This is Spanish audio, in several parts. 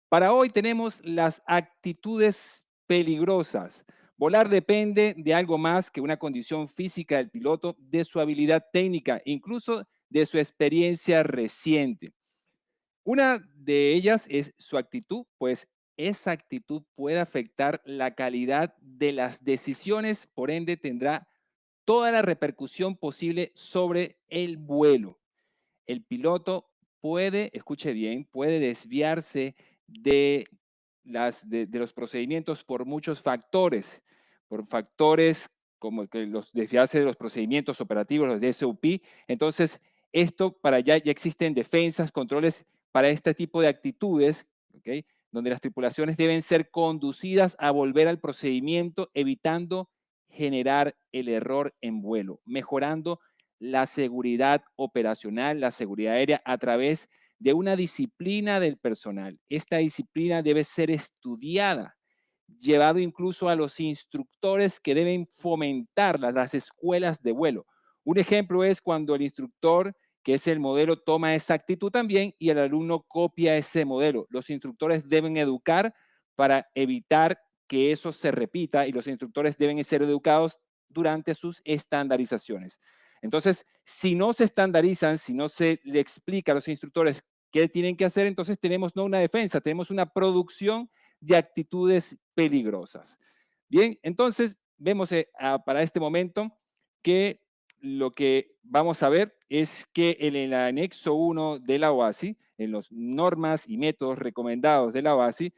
Para hoy tenemos las actitudes peligrosas. Volar depende de algo más que una condición física del piloto, de su habilidad técnica, incluso de su experiencia reciente. Una de ellas es su actitud, pues esa actitud puede afectar la calidad de las decisiones, por ende tendrá toda la repercusión posible sobre el vuelo. El piloto puede, escuche bien, puede desviarse de, de los procedimientos por muchos factores, por factores como que los desviarse de los procedimientos operativos, los DSOP. Entonces, esto para allá ya existen defensas, controles para este tipo de actitudes, ¿ok? Donde las tripulaciones deben ser conducidas a volver al procedimiento, evitando generar el error en vuelo, mejorando la seguridad operacional, la seguridad aérea a través de una disciplina del personal. Esta disciplina debe ser estudiada, llevado incluso a los instructores que deben fomentar las escuelas de vuelo. Un ejemplo es cuando el instructor, que es el modelo, toma esa actitud también y el alumno copia ese modelo. Los instructores deben educar para evitar que eso se repita y los instructores deben ser educados durante sus estandarizaciones. Entonces, si no se estandarizan, si no se le explica a los instructores qué tienen que hacer, entonces tenemos no una defensa, tenemos una producción de actitudes peligrosas. Bien, entonces vemos para este momento que lo que vamos a ver es que en el anexo 1 de la OASI, en las normas y métodos recomendados de la OASI,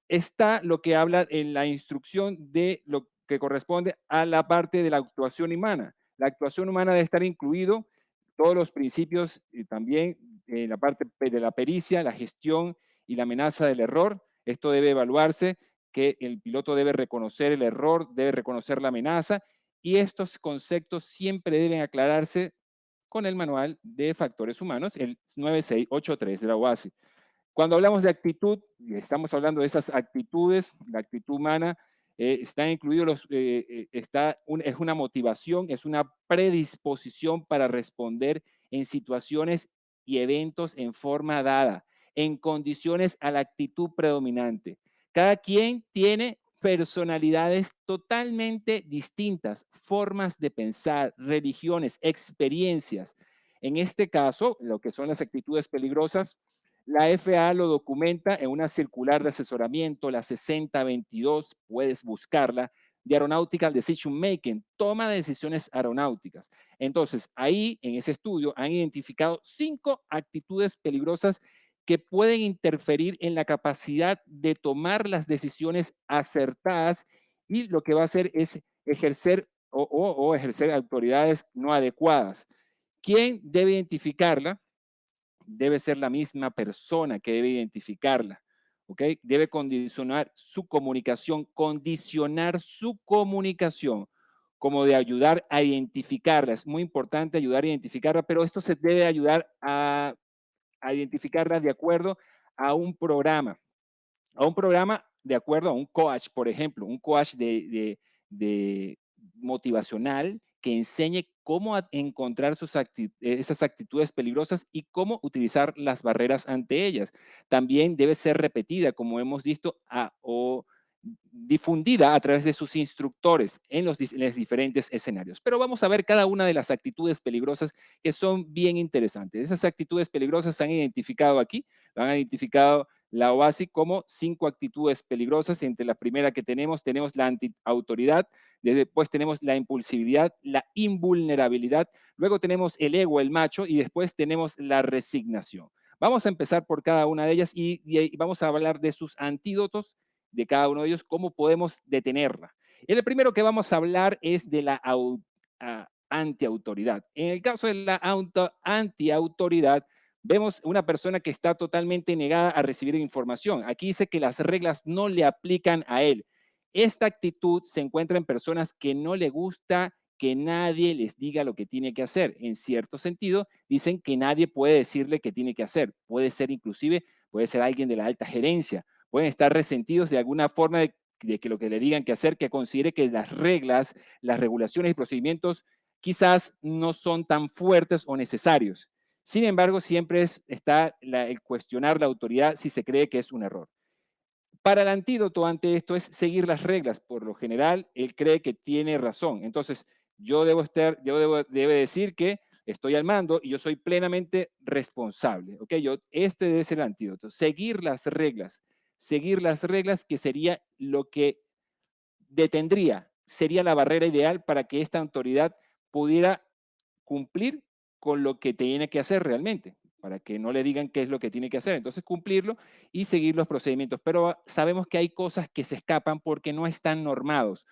está lo que habla en la instrucción de lo que corresponde a la parte de la actuación humana. La actuación humana debe estar incluido todos los principios y también en la parte de la pericia, la gestión y la amenaza del error. Esto debe evaluarse, que el piloto debe reconocer el error, debe reconocer la amenaza y estos conceptos siempre deben aclararse con el manual de factores humanos, el 9683 de la OASI. Cuando hablamos de actitud, y estamos hablando de esas actitudes, la actitud humana, está incluido es una motivación, es una predisposición para responder en situaciones y eventos en forma dada, en condiciones a la actitud predominante. Cada quien tiene personalidades totalmente distintas, formas de pensar, religiones, experiencias. En este caso, lo que son las actitudes peligrosas, la FAA lo documenta en una circular de asesoramiento, la 6022, puedes buscarla, de Aeronautical Decision Making, toma de decisiones aeronáuticas. Entonces, ahí en ese estudio han identificado 5 actitudes peligrosas que pueden interferir en la capacidad de tomar las decisiones acertadas y lo que va a hacer es ejercer o ejercer autoridades no adecuadas. ¿Quién debe identificarla? Debe ser la misma persona que debe identificarla, ¿ok? Debe condicionar su comunicación, como de ayudar a identificarla. Es muy importante ayudar a identificarla, pero esto se debe ayudar a identificarla de acuerdo a un programa de acuerdo a un coach, por ejemplo, un coach de motivacional que enseñe cómo encontrar esas actitudes peligrosas y cómo utilizar las barreras ante ellas. También debe ser repetida, como hemos visto, o difundida a través de sus instructores en los diferentes escenarios. Pero vamos a ver cada una de las actitudes peligrosas que son bien interesantes. Esas actitudes peligrosas se han identificado aquí, lo han identificado la OASI como 5 actitudes peligrosas. Entre la primera que tenemos la antiautoridad, después tenemos la impulsividad, la invulnerabilidad, luego tenemos el ego, el macho, y después tenemos la resignación. Vamos a empezar por cada una de ellas y vamos a hablar de sus antídotos de cada uno de ellos, cómo podemos detenerla. El primero que vamos a hablar es de la antiautoridad. En el caso de la antiautoridad, vemos una persona que está totalmente negada a recibir información. Aquí dice que las reglas no le aplican a él. Esta actitud se encuentra en personas que no le gusta que nadie les diga lo que tiene que hacer. En cierto sentido, dicen que nadie puede decirle qué tiene que hacer. Puede ser inclusive, puede ser alguien de la alta gerencia. Pueden estar resentidos de alguna forma de que lo que le digan que hacer, que considere que las reglas, las regulaciones y procedimientos quizás no son tan fuertes o necesarios. Sin embargo, siempre está el cuestionar la autoridad si se cree que es un error. Para el antídoto ante esto es seguir las reglas. Por lo general, él cree que tiene razón. Entonces, debe decir que estoy al mando y yo soy plenamente responsable. ¿Ok? Este debe ser el antídoto. Seguir las reglas que sería lo que sería la barrera ideal para que esta autoridad pudiera cumplir con lo que tiene que hacer realmente, para que no le digan qué es lo que tiene que hacer. Entonces, cumplirlo y seguir los procedimientos. Pero sabemos que hay cosas que se escapan porque no están normados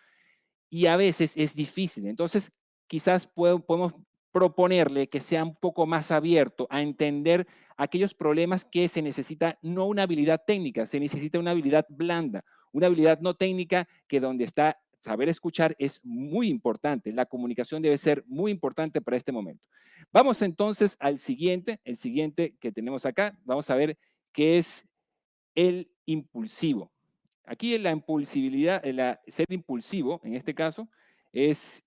y a veces es difícil. Entonces, quizás podemos proponerle que sea un poco más abierto a entender aquellos problemas que se necesita no una habilidad técnica, se necesita una habilidad blanda, una habilidad no técnica que donde está saber escuchar es muy importante. La comunicación debe ser muy importante para este momento. Vamos entonces al siguiente, el siguiente que tenemos acá. Vamos a ver qué es el impulsivo. Aquí la impulsibilidad, ser impulsivo, en este caso, es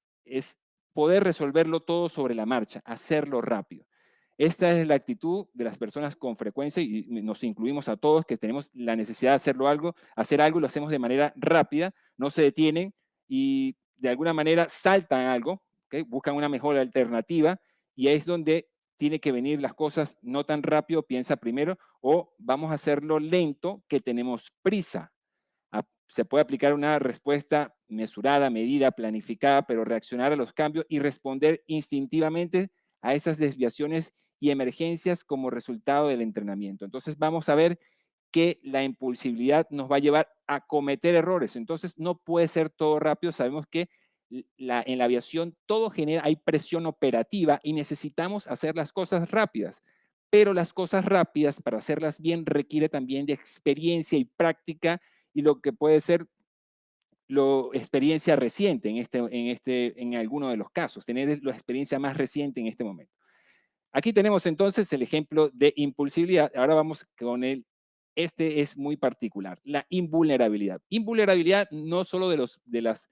poder resolverlo todo sobre la marcha, hacerlo rápido. Esta es la actitud de las personas con frecuencia y nos incluimos a todos que tenemos la necesidad de hacer algo y lo hacemos de manera rápida, no se detienen y de alguna manera saltan algo, ¿okay? Buscan una mejor alternativa y ahí es donde tiene que venir las cosas no tan rápido, piensa primero, o vamos a hacerlo lento, que tenemos prisa. Se puede aplicar una respuesta mesurada, medida, planificada, pero reaccionar a los cambios y responder instintivamente a esas desviaciones y emergencias como resultado del entrenamiento. Entonces vamos a ver que la impulsividad nos va a llevar a cometer errores. Entonces no puede ser todo rápido. Sabemos que en la aviación todo genera, hay presión operativa y necesitamos hacer las cosas rápidas. Pero las cosas rápidas, para hacerlas bien, requiere también de experiencia y práctica y lo que puede ser experiencia reciente en alguno de los casos, tener la experiencia más reciente en este momento. Aquí tenemos entonces el ejemplo de impulsibilidad. Ahora vamos con este es muy particular, la invulnerabilidad. Invulnerabilidad no solo de los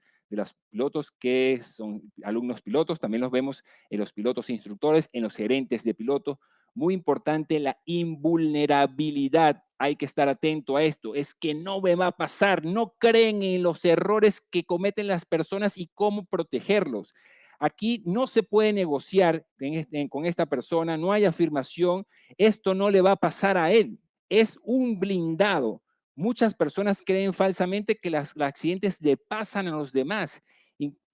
pilotos que son alumnos pilotos, también los vemos en los pilotos instructores, en los gerentes de piloto. Muy importante la invulnerabilidad. Hay que estar atento a esto. Es que no me va a pasar. No creen en los errores que cometen las personas y cómo protegerlos. Aquí no se puede negociar con esta persona, no hay afirmación, esto no le va a pasar a él, es un blindado. Muchas personas creen falsamente que los accidentes le pasan a los demás,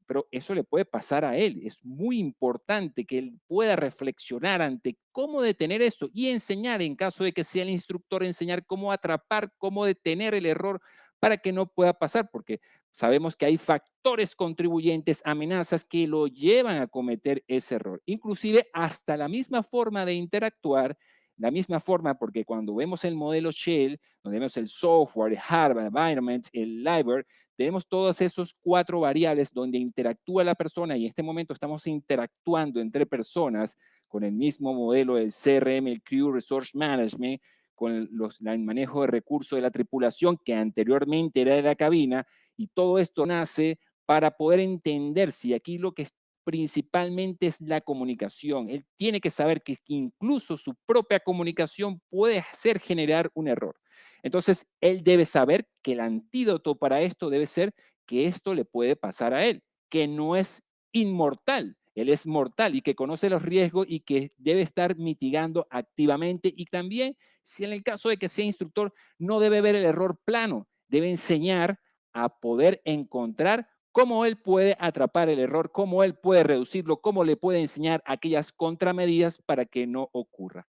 pero eso le puede pasar a él. Es muy importante que él pueda reflexionar ante cómo detener esto y enseñar, en caso de que sea el instructor, enseñar cómo atrapar, cómo detener el error para que no pueda pasar, porque sabemos que hay factores contribuyentes, amenazas que lo llevan a cometer ese error. Inclusive hasta la misma forma de interactuar, la misma forma, porque cuando vemos el modelo Shell, donde vemos el software, el hardware, environment, el library, tenemos todos esos 4 variables donde interactúa la persona y en este momento estamos interactuando entre personas con el mismo modelo del CRM, el Crew Resource Management, con el manejo de recursos de la tripulación que anteriormente era de la cabina, y todo esto nace para poder entender si aquí lo que es principalmente es la comunicación. Él tiene que saber que incluso su propia comunicación puede hacer generar un error. Entonces, él debe saber que el antídoto para esto debe ser que esto le puede pasar a él, que no es inmortal, él es mortal y que conoce los riesgos y que debe estar mitigando activamente. Y también, si en el caso de que sea instructor, no debe ver el error plano, debe enseñar a poder encontrar cómo él puede atrapar el error, cómo él puede reducirlo, cómo le puede enseñar aquellas contramedidas para que no ocurra.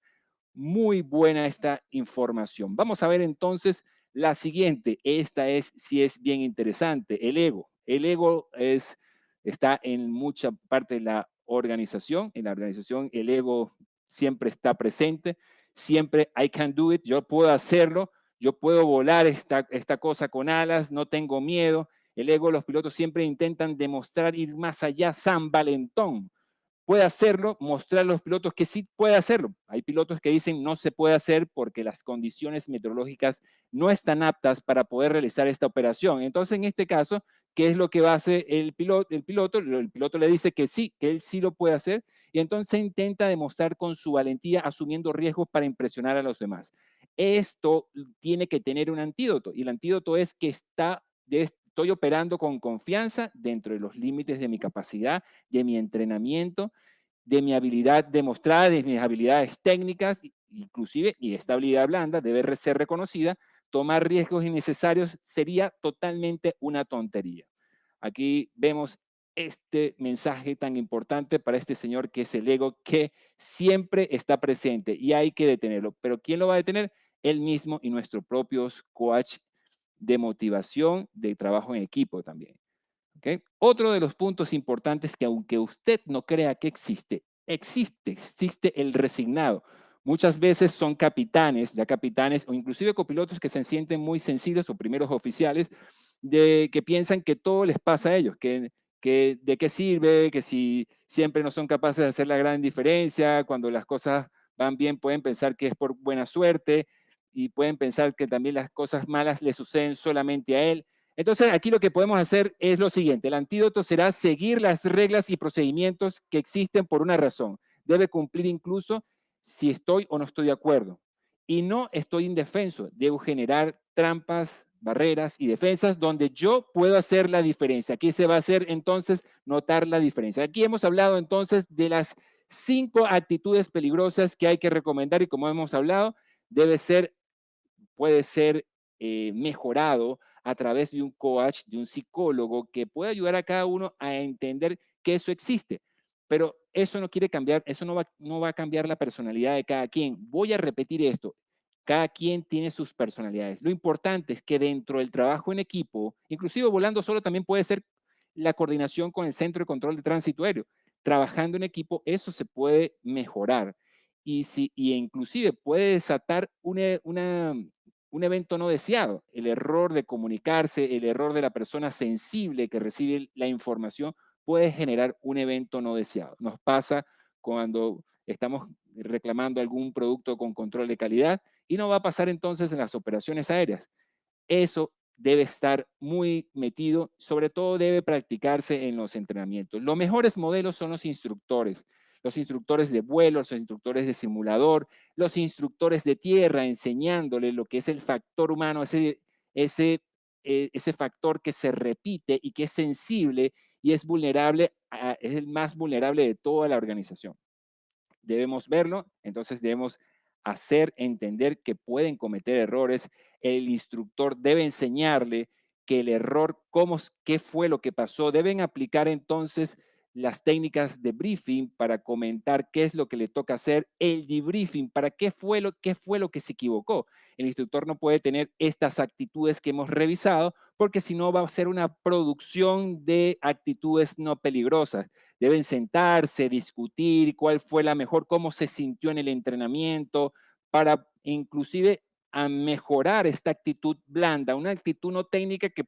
Muy buena esta información. Vamos a ver entonces la siguiente. Esta sí es bien interesante. El ego. El ego está en mucha parte de la organización. En la organización el ego siempre está presente. Siempre I can do it. Yo puedo hacerlo. Yo puedo volar esta cosa con alas. No tengo miedo. El ego, los pilotos siempre intentan demostrar ir más allá. San Valentón puede hacerlo, mostrar a los pilotos que sí puede hacerlo. Hay pilotos que dicen no se puede hacer porque las condiciones meteorológicas no están aptas para poder realizar esta operación. Entonces, en este caso, ¿qué es lo que va a hacer el piloto? El piloto le dice que sí, que él sí lo puede hacer, y entonces intenta demostrar con su valentía, asumiendo riesgos para impresionar a los demás. Esto tiene que tener un antídoto, y el antídoto es que estoy operando con confianza dentro de los límites de mi capacidad, de mi entrenamiento, de mi habilidad demostrada, de mis habilidades técnicas, inclusive, y esta habilidad blanda debe ser reconocida. Tomar riesgos innecesarios sería totalmente una tontería. Aquí vemos este mensaje tan importante para este señor que es el ego, que siempre está presente y hay que detenerlo. Pero ¿quién lo va a detener? Él mismo y nuestros propios coach de motivación, de trabajo en equipo también. ¿Ok? Otro de los puntos importantes que aunque usted no crea que existe el resignado. Muchas veces son capitanes, ya capitanes o inclusive copilotos que se sienten muy sensibles o primeros oficiales que piensan que todo les pasa a ellos, que de qué sirve, que si siempre no son capaces de hacer la gran diferencia, cuando las cosas van bien pueden pensar que es por buena suerte y pueden pensar que también las cosas malas le suceden solamente a él. Entonces, aquí lo que podemos hacer es lo siguiente. El antídoto será seguir las reglas y procedimientos que existen por una razón. Debe cumplir incluso si estoy o no estoy de acuerdo. Y no estoy indefenso. Debo generar trampas, barreras y defensas donde yo puedo hacer la diferencia. Aquí se va a hacer entonces notar la diferencia. Aquí hemos hablado entonces de las 5 actitudes peligrosas que hay que recomendar y como hemos hablado, puede ser mejorado a través de un coach, de un psicólogo que puede ayudar a cada uno a entender que eso existe. Pero eso no quiere cambiar, eso no va a cambiar la personalidad de cada quien. Voy a repetir esto. Cada quien tiene sus personalidades. Lo importante es que dentro del trabajo en equipo, inclusive volando solo también puede ser la coordinación con el Centro de Control de Tránsito Aéreo. Trabajando en equipo, eso se puede mejorar y inclusive puede desatar un evento no deseado. El error de comunicarse, el error de la persona sensible que recibe la información puede generar un evento no deseado. Nos pasa cuando estamos reclamando algún producto con control de calidad y no va a pasar entonces en las operaciones aéreas. Eso debe estar muy metido, sobre todo debe practicarse en los entrenamientos. Los mejores modelos son los instructores de vuelo, los instructores de simulador, los instructores de tierra, enseñándole lo que es el factor humano, ese factor que se repite y que es sensible y es vulnerable, es el más vulnerable de toda la organización. Debemos verlo, entonces debemos hacer entender que pueden cometer errores. El instructor debe enseñarle que el error, qué fue lo que pasó. Deben aplicar entonces las técnicas de briefing para comentar qué es lo que le toca hacer, el debriefing para qué fue lo que se equivocó. El instructor no puede tener estas actitudes que hemos revisado porque si no va a ser una producción de actitudes no peligrosas. Deben sentarse, discutir cuál fue la mejor, cómo se sintió en el entrenamiento, para inclusive a mejorar esta actitud blanda, una actitud no técnica que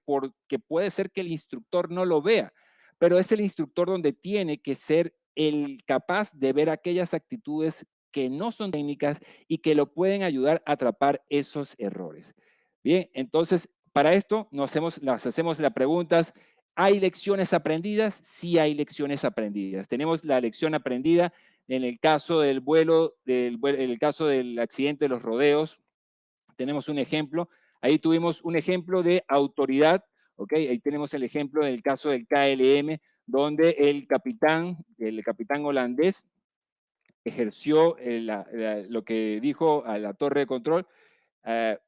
puede ser que el instructor no lo vea, pero es el instructor donde tiene que ser el capaz de ver aquellas actitudes que no son técnicas y que lo pueden ayudar a atrapar esos errores. Bien, entonces para esto nos hacemos las preguntas. ¿Hay lecciones aprendidas? Sí hay lecciones aprendidas. Tenemos la lección aprendida en el caso del en el caso del accidente de los rodeos. Tenemos un ejemplo. Ahí tuvimos un ejemplo de autoridad, ¿ok? Ahí tenemos el ejemplo del caso del KLM, donde el capitán holandés, ejerció lo que dijo a la torre de control, eh,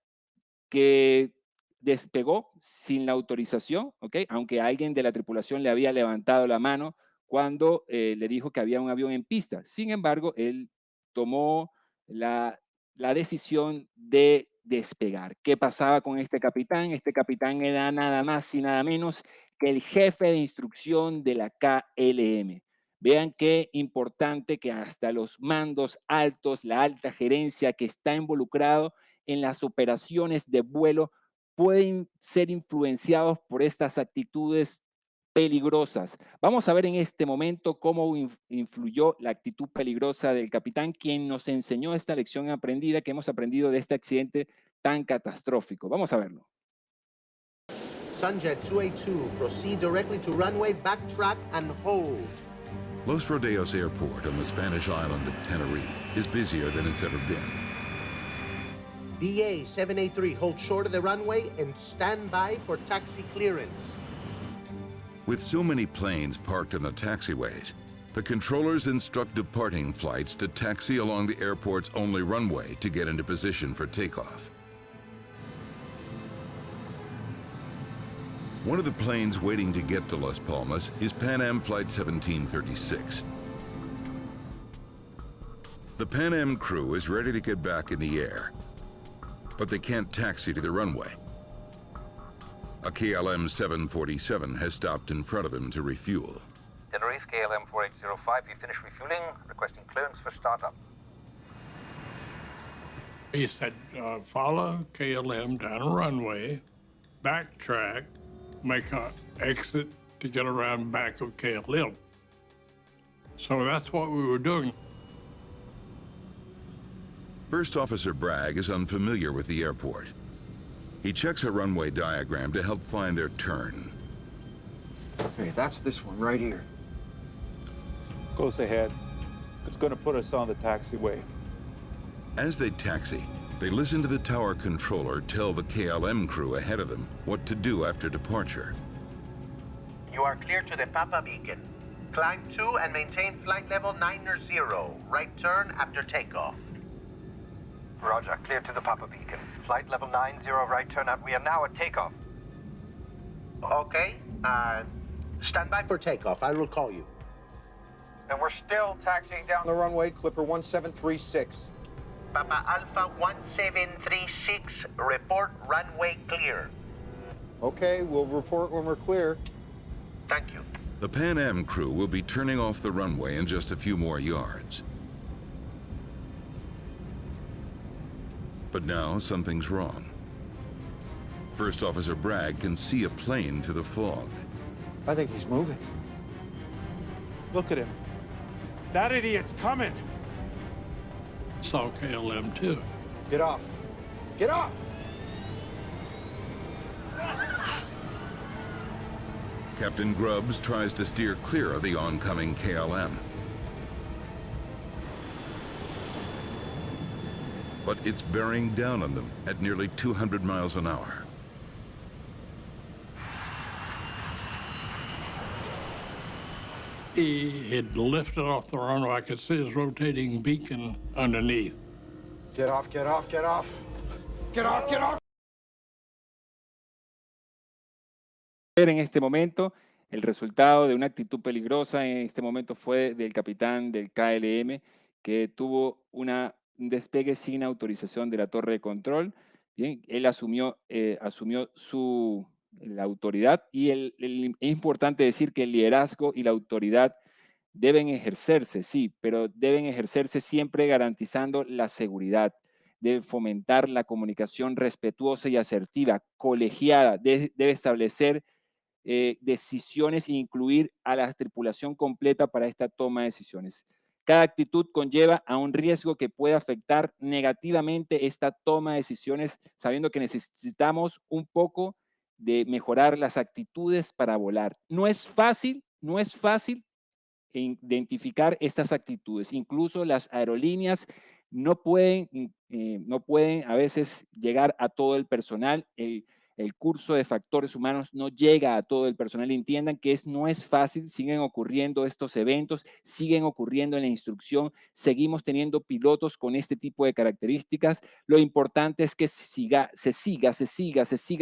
que despegó sin la autorización, ¿ok? Aunque alguien de la tripulación le había levantado la mano cuando le dijo que había un avión en pista. Sin embargo, él tomó la decisión de despegar. ¿Qué pasaba con este capitán? Este capitán era nada más y nada menos que el jefe de instrucción de la KLM. Vean qué importante que hasta los mandos altos, la alta gerencia que está involucrado en las operaciones de vuelo pueden ser influenciados por estas actitudes peligrosas. Vamos a ver en este momento cómo influyó la actitud peligrosa del capitán, quien nos enseñó esta lección aprendida que hemos aprendido de este accidente tan catastrófico. Vamos a verlo. Sunjet 282, proceed directly to runway, backtrack, and hold. Los Rodeos Airport on the Spanish island of Tenerife is busier than it's ever been. BA 783, hold short of the runway and stand by for taxi clearance. With so many planes parked in the taxiways, the controllers instruct departing flights to taxi along the airport's only runway to get into position for takeoff. One of the planes waiting to get to Las Palmas is Pan Am Flight 1736. The Pan Am crew is ready to get back in the air, but they can't taxi to the runway. A KLM 747 has stopped in front of them to refuel. Tenerife KLM 4805, you finished refueling, requesting clearance for startup. He said, follow KLM down a runway, backtrack, make an exit to get around back of KLM. So that's what we were doing. First Officer Bragg is unfamiliar with the airport. He checks a runway diagram to help find their turn. Okay, that's this one right here. Goes ahead. It's going to put us on the taxiway. As they taxi, they listen to the tower controller tell the KLM crew ahead of them what to do after departure. You are clear to the Papa Beacon. Climb to and maintain flight level 90, right turn after takeoff. Roger, clear to the Papa Beacon. Flight level 90, right turn up. We are now at takeoff. Okay, stand by for takeoff. I will call you. And we're still taxiing down On the runway, Clipper 1736. Papa Alpha 1736, report runway clear. Okay, we'll report when we're clear. Thank you. The Pan Am crew will be turning off the runway in just a few more yards. But now something's wrong. First Officer Bragg can see a plane through the fog. I think he's moving. Look at him. That idiot's coming. Saw KLM too. Get off. Get off! Captain Grubbs tries to steer clear of the oncoming KLM. But it's bearing down on them at nearly 200 miles an hour. He had lifted off the runway. I could see his rotating beacon underneath. Get off, get off, get off! Get off, get off! En este momento, el resultado de una actitud peligrosa en este momento fue del capitán del KLM, que tuvo un despegue sin autorización de la torre de control. Bien, él asumió la autoridad y es importante decir que el liderazgo y la autoridad deben ejercerse, sí, pero deben ejercerse siempre garantizando la seguridad. Debe fomentar la comunicación respetuosa y asertiva, colegiada, debe establecer decisiones e incluir a la tripulación completa para esta toma de decisiones. Cada actitud conlleva a un riesgo que puede afectar negativamente esta toma de decisiones, sabiendo que necesitamos un poco de mejorar las actitudes para volar. No es fácil identificar estas actitudes. Incluso las aerolíneas no pueden a veces llegar a todo el personal. El curso de factores humanos no llega a todo el personal. Entiendan que no es fácil, siguen ocurriendo estos eventos, siguen ocurriendo en la instrucción, seguimos teniendo pilotos con este tipo de características. Lo importante es que se siga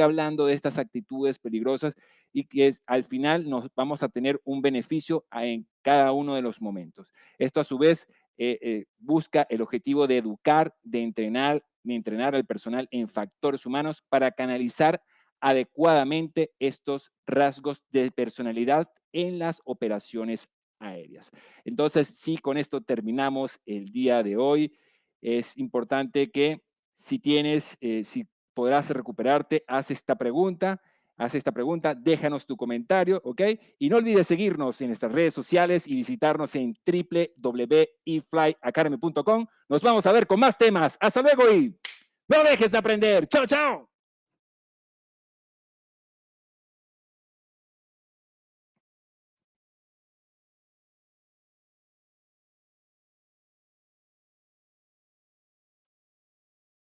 hablando de estas actitudes peligrosas y que al final nos vamos a tener un beneficio en cada uno de los momentos. Esto a su vez busca el objetivo de educar, de entrenar al personal en factores humanos para canalizar adecuadamente estos rasgos de personalidad en las operaciones aéreas. Entonces, sí, con esto terminamos el día de hoy. Es importante que si podrás recuperarte, haz esta pregunta, déjanos tu comentario, ¿ok? Y no olvides seguirnos en nuestras redes sociales y visitarnos en www.eflyacademy.com. Nos vamos a ver con más temas. Hasta luego y no dejes de aprender. ¡Chao, chao!